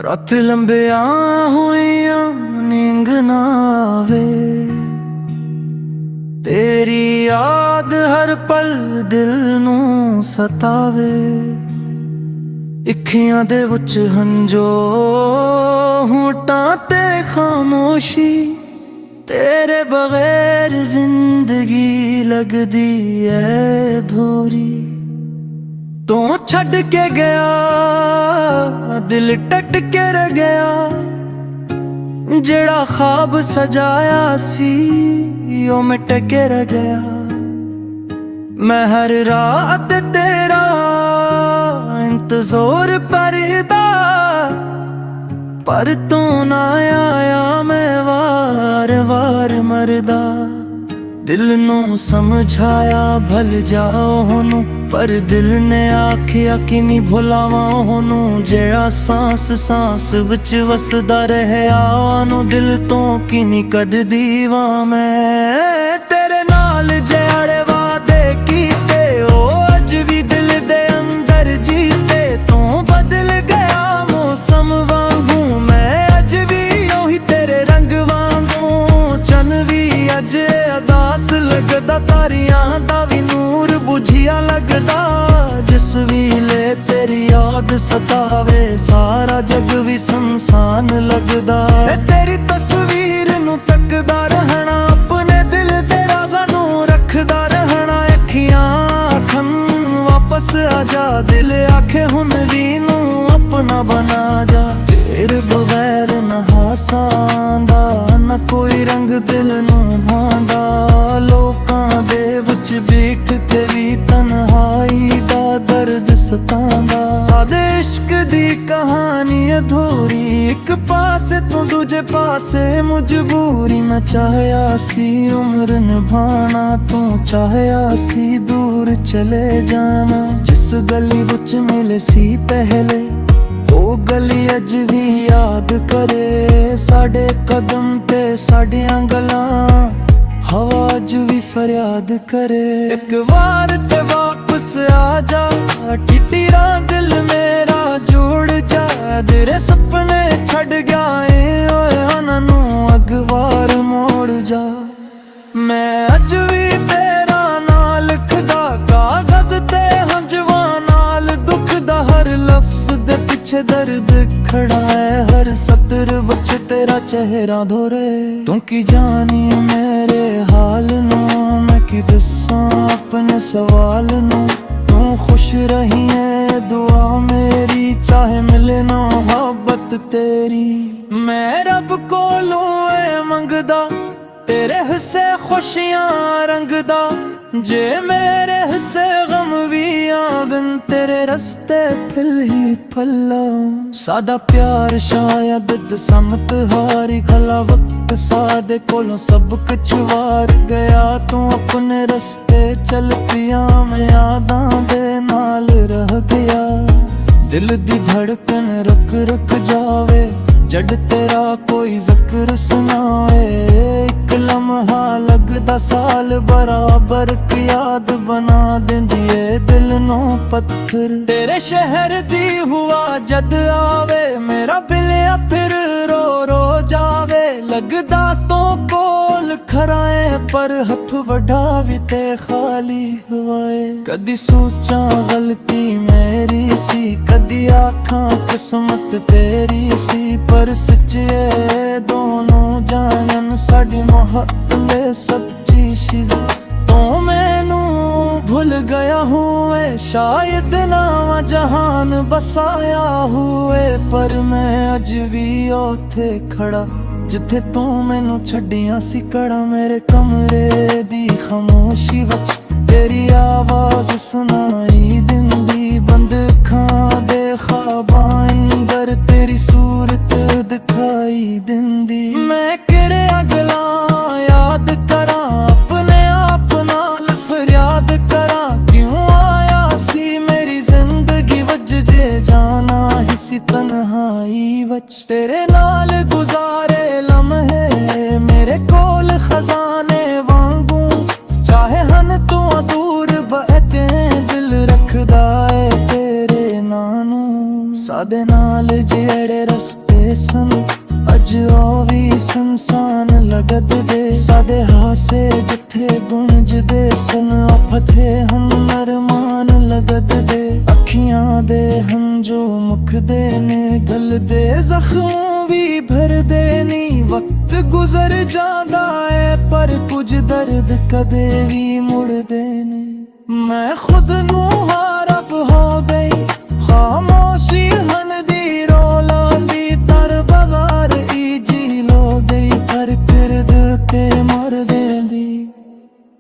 रात लंबिया हुईया नींद ना आवे, तेरी याद हर पल दिल नू सतावे। अखियां दे विच हंजो होठां ते खामोशी, तेरे बगैर जिंदगी लगदी है अधूरी। तू छड़ के गया दिल टट के रह गया, जेड़ा ख्वाब सजाया सी ओ मिट के रह गया। मैं हर रात तेरा इंतज़ार करदा, पर तू ना आया मैं वार वार मरदा। दिल नू समझाया भल जाओ होनू, पर दिल ने आखिया कि नी भुलावा होनू। जेड़ा सांस सांस विच वसदा रहया ओनू, दिल तो कि नी कददी वा मैं। तेरे नाल जेड़े वादे कीते ओ अज भी दिल दे अंदर जीते। तू बदल गया मौसम वांगू, मैं अज भी ओही तेरे रंग वांगू। चन भी अज अदास लगदा, तारियां दा भी नूर बुझिया लगदा। जिस वेले तेरी याद सतावे सारा जग भी सुनसान लगदा। तेरी तस्वीर नू तकदा रहना, अपने दिल दे राज़ां नू रखदा रहना। अखियां आखन वापस आ जा, दिल आखे हुण वी नू अपना बना जा। तेरे बगैर न हासा आंदा, न कोई रंग दिल नू भांदा। लोकां दे विच बैठ के वी तन्हाई दा दर्द सतांदा। सादे इश्क दी कहानी अधूरी, एक पासे तू दूजे पासे मजबूरी। मैं चाहया सी उम्र निभाना, तू चाहया सी दूर चले जाना। जिस गली विच मिले सी पहले ओ गली अज भी याद करे। साडे कदम ते साडियां गल्लां हवा अज भी फरियाद करे। एक बार ते वापस आ जा, टिटिरा दिल मेरा जोड़ जा। तेरे सपने छड़ गया ए ओए उन्हां नू अगवार मोड़ जा। मैं अज भी तेरा नाल लिखदा, कागज ते हंजवा नाल दुख दा। हर लफ्ज दे पिछे दर्द खड़ा है, हर सतर विच तेरा चेहरा धोरे। तू की जानी मेरे हाल नू, मैं की दस्सां अपने सवाल नू। तू खुश रही है दुआ मेरी, चाहे मिले ना मोहब्बत तेरी। मैं रब कोलों ए मंगदा, तेरे हिस्से खुशियां रंगदा। जे मेरे हिस्से गम भी आवन, तेरे रस्ते फिल ही फला। सादा प्यार शायद दसमत हारी खला, वक्त सादे कोलों सब कुछ वार गया। तू अपने रस्ते चल पिया, मैं यादां दे नाल रह गया। दिल दी धड़कन रुक रुक जावे, जद तेरा कोई जिक्र सुनाए। एक लम्हा लगदा साल बराबर, की याद बना देंदी ए दिल नू पत्थर। तेरे शहर दी हुआ जद आवे, मेरा पिलिया फिर रो रो जावे। लगदा तो कोल खराए, पर हथ वड्डा भी ते खाली हुए। कदी सोचा गलती मेरी सी, कदी आखां किस्मत तेरी सी। पर सच्चे दोनों जानन साडी मोहब्बत सच्ची शिव। तो मैनू भूल गया हुए, शायद नवा जहान बसाया हुए। पर मैं अज भी ओथे खड़ा जिथे तू मैनू छड्डियां सी कड़ा। मेरे कमरे दी खामोशी विच तेरी आवाज सुनाई दिंदी। बंद अखां दे ख्वाबां अंदर तेरी सूरत दिखाई दिंदी। मैं किहड़े गल्लां याद करां, अपने आप नाल फरियाद करां। क्यों आया सी मेरी जिंदगी वज, जे जाना ही सी तन्हाई वच। तेरे नाल गुजारे लम्हे मेरे कोल खजाने वांगू, चाहे हन तू दूर बैठे दिल रखदा है तेरे नानू। सादे नाल ਨਾਲ ਜਿਹੜੇ ਰਸਤੇ ਸਨ ਅੱਜ ਉਹ ਵੀ ਸੰਸਾਨ ਲਗਦ ਦੇ। ਸਾਡੇ ਹਾਸੇ ਜਿੱਥੇ ਗੁੰਜਦੇ ਸਨ ਉਹ ਫਥੇ ਹਨ ਅਰਮਾਨ ਲਗਦ ਦੇ। ਅੱਖੀਆਂ ਦੇ ਹੰਝੂ ਮੁੱਕਦੇ ਨੇ ਗਲਦੇ ਜ਼ਖਮ ਵੀ ਭਰਦੇ ਨੀ। ਵਕਤ ਗੁਜ਼ਰ ਜਾਂਦਾ ਏ ਪਰ ਕੁਝ ਦਰਦ ਕਦੇ ਵੀ ਮੁੜਦੇ ਨੇ। ਮੈਂ ਖੁਦ ਨੂੰ ਹਾਰਬ ਹੋ ਗਈ ਖਾਮੋਸ਼ੀ ਹਨ ਦੀ ਰੋਲਾਂ ਦੀ ਤਰ ਬਗਾਰ ਹੀ ਜੀ ਲੋ ਗਈ ਪਰ ਫਿਰ ਦਿਲ ਤੇ ਮਰਦੇ ਦੀ।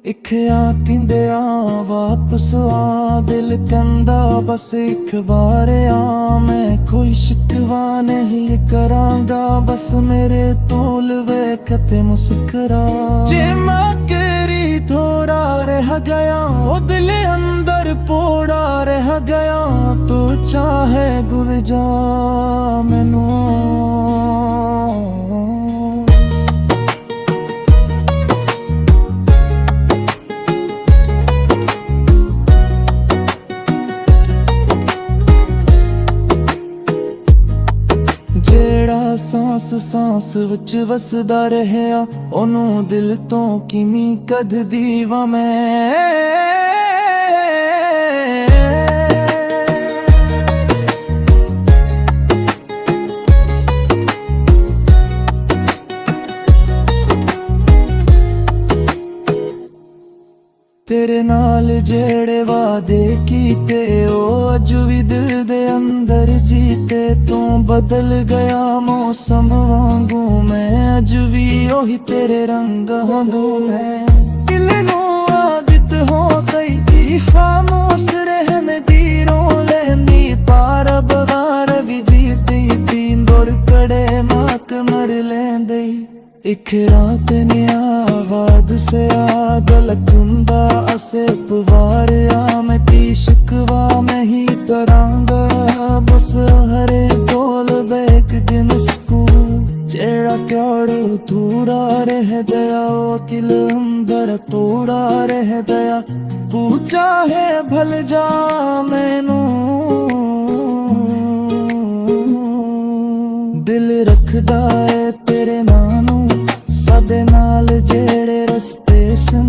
ਇੱਕ ਕਹਿੰਦੇ ਆ ਵਾਪਸ ਆ ਦਿਲ ਕਹਿੰਦਾ ਬਸ ਇੱਕ ਵਾਰ ਆ। ਮੈਂ ਕੋਈ ਸ਼ਿਕਵਾ ਨਹੀਂ ਕਰਾਂਗਾ ਬਸ ਮੇਰੇ ਤੋਲ ਵੇਖ ਤੇ ਮੁਸਕਰਾ। ਜੇ ਮੈਂ ਕਰੀ ਥੋੜਾ ਰਹਿ ਗਿਆ ਉਹ ਦਿਲ ਅੰਦਰ ਪੋੜਾ ਰਹਿ ਗਿਆ। ਤੂੰ ਚਾਹੇ ਗੁਲ ਜਾ ਮੈਨੂੰ। ਜਿਹੜਾ ਸਾਂਸ ਸਾਂਸ ਵਿੱਚ ਵਸਦਾ ਰਹਿਆ ਉਹਨੂੰ ਦਿਲ ਤੋਂ ਕਿਵੇਂ ਕਢਦੀ ਵਾਂ ਮੈਂ। ਤੇਰੇ ਨਾਲ ਜਿਹੜੇ ਵਾਅਦੇ ਕੀਤੇ ਉਹ ਅੱਜ ਵੀ ਦਿਲ ਦੇ ਅੰਦਰ ਜੀਤੇ। ਤੂੰ ਬਦਲ ਗਿਆ ਮੌਸਮ ਵਾਂਗੂ ਮੈਂ ਅੱਜ ਵੀ ਉਹੀ ਤੇਰੇ ਰੰਗ ਵਾਂਗੂ ਮੈਂ। ਦਿਲ ਨੂੰ ਆਦਤ ਹੋ ਗਈ ਖਾਮੋਸ਼ ਰਹਿਣ ਦੀ ਰੋ ਲੈਂਦੀ ਪਾਰ ਬਵਾਰ ਵੀ ਜੀਤੀ ਪੀਂਦੋੜ ਕੜੇ ਮਾਕ ਮਰ ਲੈਂਦੀ। ਇੱਕ ਰਾਤ ਨੇ ਆਵਾਜ਼ ਸੇ ਆ ਗਲਤ ਹੁੰਦਾ ਅਸੇ ਪਵਾਰਿਆ। ਮੈਂ ਕੀ ਸ਼ਿਕਵਾ ਮੈਂ ਹੀ ਕਰਾਂਗਾ ਬਸ ਹਰੇ ਕੋਲ ਬੈਕ ਦਿਨ ਸਕੂਲ। ਜਿਹੜਾ ਕਿਉਂ ਥੋੜਾ ਰਹਿ ਗਿਆ ਉਹ ਦਿਲ ਅੰਦਰ ਤੋੜਾ ਰਹਿ ਗਿਆ। ਤੂੰ ਚਾਹੇ ਭਲ ਜਾ ਮੈਨੂੰ ਦਿਲ ਰੱਖਦਾ ਏ ਤੇਰੇ ਨਾਂ ਨੂੰ। ਸਾਡੇ ਨਾਲ ਜਿਹੜੇ ਰਸਤੇ ਸਨ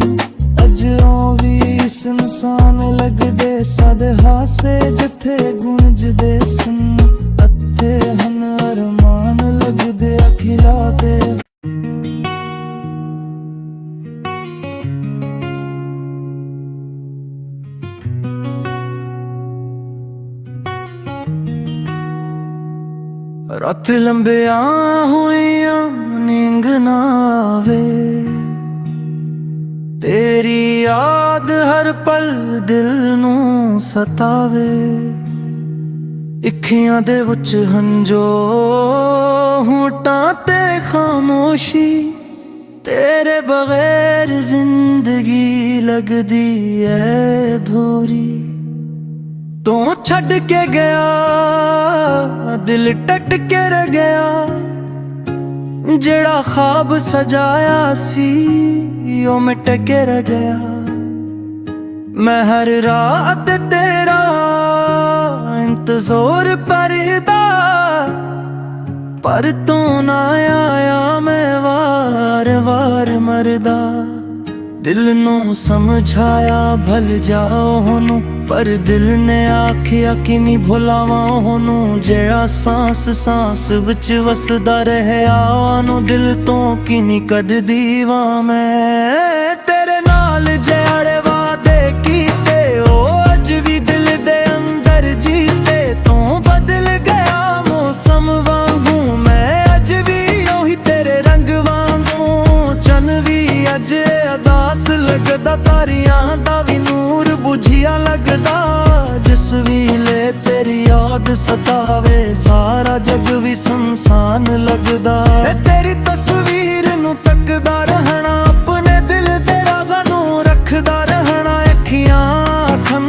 ਅੱਜ ਉਹ ਵੀ ਸੰਸਾਨ ਲੱਗਦੇ। ਸਾਡੇ ਹਾਸੇ ਜਿੱਥੇ ਗੁੰਜਦੇ ਸਨ ਉੱਥੇ ਹਨ ਅਰਮਾਨ ਲੱਗਦੇ ਅਖਿਲਾ ਦੇ। ਰਾਤ ਲੰਬਿਆਂ ਹੋਈਆਂ ਨੀਂਦ ਨਾ ਆਵੇ ਤੇਰੀ ਯਾਦ ਹਰ ਪਲ ਦਿਲ ਨੂੰ ਸਤਾਵੇ। ਅੱਖੀਆਂ ਦੇ ਵਿੱਚ ਹੰਝੂ ਹੋਠਾਂ ਤੇ ਖਾਮੋਸ਼ੀ ਤੇਰੇ ਬਗੈਰ ਜ਼ਿੰਦਗੀ ਲੱਗਦੀ ਐ ਅਧੂਰੀ। ਤੂੰ ਛੱਡ ਕੇ ਗਿਆ ਦਿਲ ਟੱਟ ਕੇ ਰਹਿ ਗਿਆ। ਜਿਹੜਾ ਖਾਬ ਸਜਾਇਆ ਸੀ ਉਹ ਮਿਟ ਕੇ ਰਹਿ ਗਿਆ। ਮੈਂ ਹਰ ਰਾਤ ਤੇਰਾ ਇੰਤਜ਼ਾਰ ਕਰਦਾ ਪਰ ਤੂੰ ਨਾ ਆਇਆ। ਮੈਂ ਵਾਰ ਵਾਰ ਮਰਦਾ ਦਿਲ ਨੂੰ ਸਮਝਾਇਆ ਭਲ ਜਾਓ ਉਹਨੂੰ ਪਰ ਦਿਲ ਨੇ ਆਖਿਆ ਕਿਵੇਂ ਭੁਲਾਵਾਂ ਉਹਨੂੰ। ਜਿਹੜਾ ਸਾਂਸ ਸਾਂਸ ਵਿੱਚ ਵਸਦਾ ਰਹਿਆ ਉਹਨੂੰ ਦਿਲ ਤੋਂ ਕਿਵੇਂ ਕੱਢਦੀ ਵਾਂ ਮੈਂ। ਤੇਰੇ ਨਾਲ ਜਿਹੜੇ ਵਾਅਦੇ ਕੀਤੇ ਉਹ ਅੱਜ ਵੀ ਦਿਲ ਦੇ ਅੰਦਰ ਜੀਤੇ। ਤੂੰ ਬਦਲ ਗਿਆ ਮੌਸਮ ਵਾਂਗੂ ਮੈਂ ਅੱਜ ਵੀ ਉਹੀ ਤੇਰੇ ਰੰਗ ਵਾਂਗੂ। ਚੰਨ ਵੀ ਅੱਜ ਅਦਾਸ ਲੱਗਦਾ ਤਾਰਿਆਂ ਦਾ ਵੀ ਨੂਰ ਬੁਝਿਆ ਲੱਗਦਾ। ਜਿਸ ਵੇਲੇ ਤੇਰੀ ਯਾਦ ਸਤਾਵੇ ਸਾਰਾ ਜਗ ਵੀ ਸੁਨਸਾਨ ਲੱਗਦਾ। ਤੇਰੀ ਤਸਵੀਰ ਨੂੰ ਤੱਕਦਾ ਰਹਿਣਾ ਆਪਣੇ ਦਿਲ ਦੇ ਰਾਜ਼ਾਂ ਨੂੰ ਰੱਖਦਾ ਰਹਿਣਾ। ਅੱਖੀਆਂ ਆਖਣ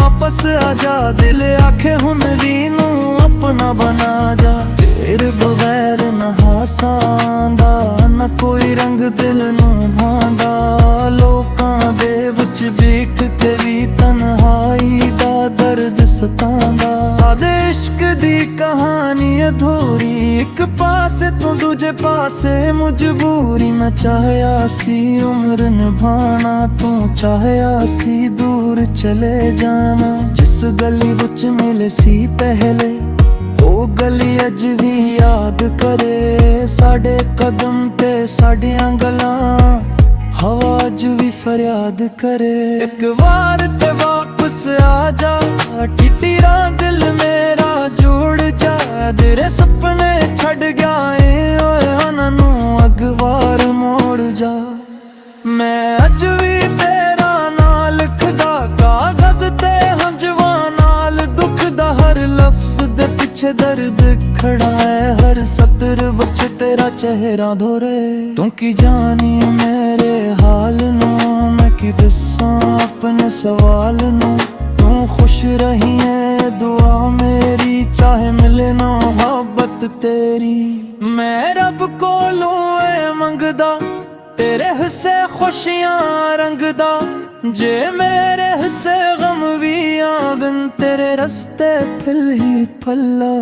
ਵਾਪਸ ਆ ਜਾ ਦਿਲ ਆਖੇ ਹੁਣ ਵੀ ਨੂੰ ਆਪਣਾ ਬਣਾ ਜਾ। ਤੇਰੇ ਬਗੈਰ ਨਾ ਹਾਸਾ ਆਂਦਾ ਨਾ ਕੋਈ ਰੰਗ ਦਿਲ ਨੂੰ ਭਾਂਦਾ। ਲੋਕਾਂ ਦੇ ਵਿੱਚ ਵੇਖ ਕੇ ਵੀ ਤਨਹਾਈ ਦਾ ਦਰਦ ਸਤਾਉਂਦਾ। सादे इश्क दी कहानी अधूरी, एक पासे तू दूजे पासे मजबूरी। मैं चाहया सी उम्र निभाना, तू चाहया सी दूर चले जाना। जिस गली विच मिले सी पहले ओ गली अज भी याद करे, साडे कदम ते साडियां गल्लां हवा अज भी फरियाद करे। एक बार ते वापस आ जा टिटिरा, दिल मेरा जोड़ जा। तेरे सपने छड़ गया ओए उन्हां नूं अगवार मोड़ जा। मैं अज भी तेरा नाम लिखदा कागज ते हंजवा नाल, दुख दा हर लफ्ज दे पिछे दर्द खड़ा है, हर सतर विच तेरा चेहरा धोरे। तू की जानी मेरे हाल नू, मैं की दसां अपने सवाल नू। तू खुश रही है दुआ मेरी, चाहे मिले ना मोहब्बत तेरी। मैं रब कोलों ऐ मंगदा तेरे हिस्से खुशियां रंगदा, जे मेरे हिस्से गम भी आवन तेरे रस्ते फिल ही फला।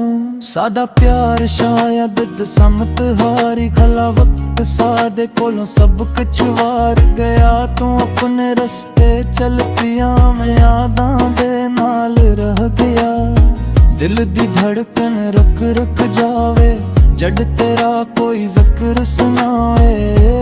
सादा प्यार शायद दसमत हारी, खला वक्त सादे कोलों सब कुछ वार गया। तू अपने रस्ते चल पिया, मैं यादां दे नाल रह गया। दिल दी धड़कन रुक रुक जावे जद तेरा कोई जिक्र सुनाए।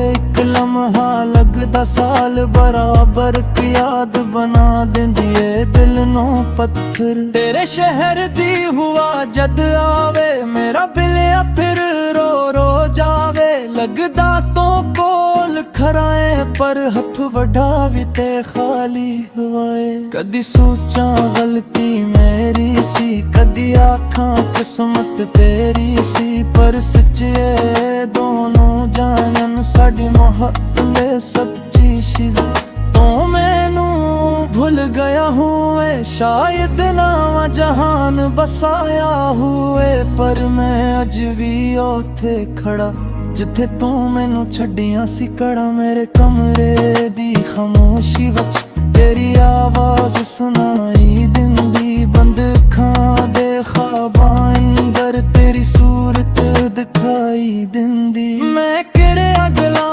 एक लम्हा लगदा साल बराबर की याद बना देंदी है दिल नू पत्थर। तेरे शहर दी हुआ जद आवे, मेरा पिलिया फिर रो रो जावे। लगदा तो कोल खराए पर हथ वड्डा भी ते खाली हुआए। कदी सोचा गलती मेरी सी, कदी आखां किस्मत तेरी सी। पर सच्चे दोनों जानन साडी मोहब्बत सच्ची शिवा। तो मैनू भूल गया हुए शायद नावा जहान बसाया हुए, पर मैं अज भी ओथे खड़ा जिथे तू मैनू छड्डियां सी कड़ा। मेरे कमरे दी खामोशी विच तेरी आवाज सुनाई दिंदी, बंद अखां दे ख्वाबां अंदर तेरी सूरत दिखाई दिंदी। मैं किहड़े अगला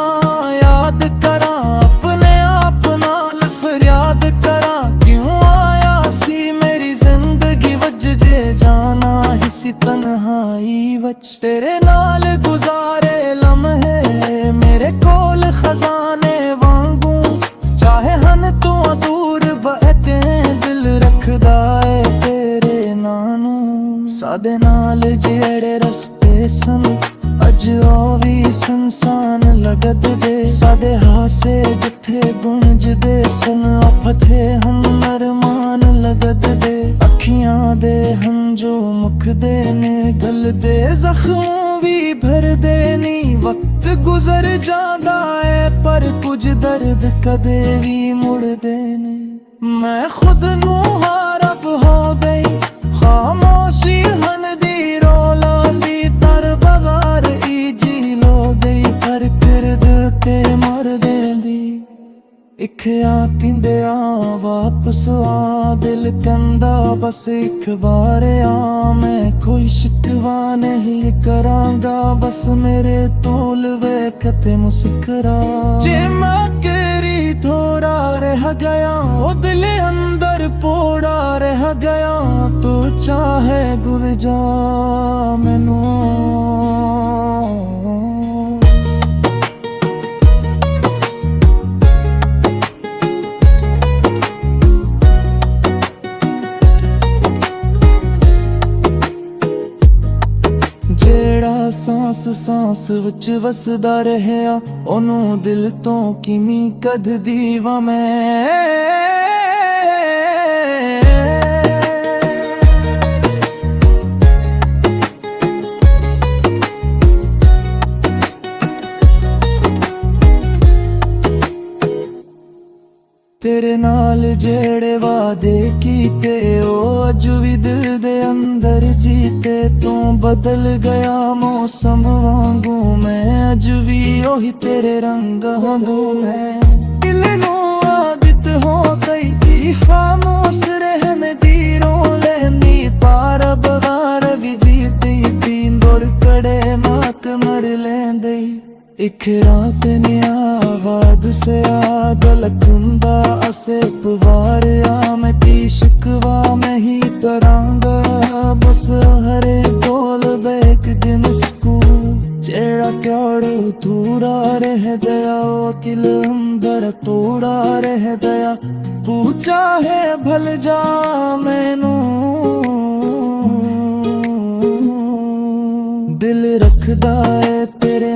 याद करां, अपने आप नाल फरियाद करां। क्यों आया सी मेरी जिंदगी वज जे जाना ही सी तन्हाई वच। तेरे नाल गुजारे लम्हे मेरे कोल खजाने वांगू, चाहे हन तू दूर बहते दिल रखदा है तेरे नानू। सादे नाल जेड़े रस्ते सन अज ओ भी संसान लगद दे। सादे हासे जिथे गुंजदे सन फथे हम अरमान लगद दे। अखियां दे हंजू मुखदे ने गलदे जख्मों भी भरदे नी। वक्त गुजर जांदा है पर कुछ दर्द कदे भी मुड़दे ने। मैं खुद नू हारब हो गई खामोशी हन दी रोला दी, तर बगार ई जी लो गई पर फिरद के मर देंदी। इक आखिंदे आ वापस आ, दिल कहंदा बस एक बार आ। मैं कोई शिकवा नहीं करांगा, बस मेरे तोल वेख ते मुस्करा। जे मैं केरी थोड़ा रह गया ओ दिल अंदर पोड़ा रह गया, तो चाहे दूर जा मैनू। जेड़ा सांस सांस विच वसदा रहया, ओनू दिल तो किमी कद दीवा मैं। तेरे नाल जेड़े वादे कीते ओ अज भी दिल दे अंदर जीते। तू बदल गया मौसम वांगू, मैं अज भी ओही तेरे रंग हूँ। मैं दिल नू आदत हो गई खामोश रहने दी, रो लेनी बार बार भी जीती तीन दौड़ कड़े मात मर लेंदे एक रात ने आवाद से गलत हुंदा असे पवार मैं की शिकवा मैं ही करांगा बस हरे कोल बैक दिन स्कू जेड़ा क्याड़ो थूरा रह गया किल अंदर तोड़ा रह गया तू चाहे भल जा मैनू दिल रखदा है तेरे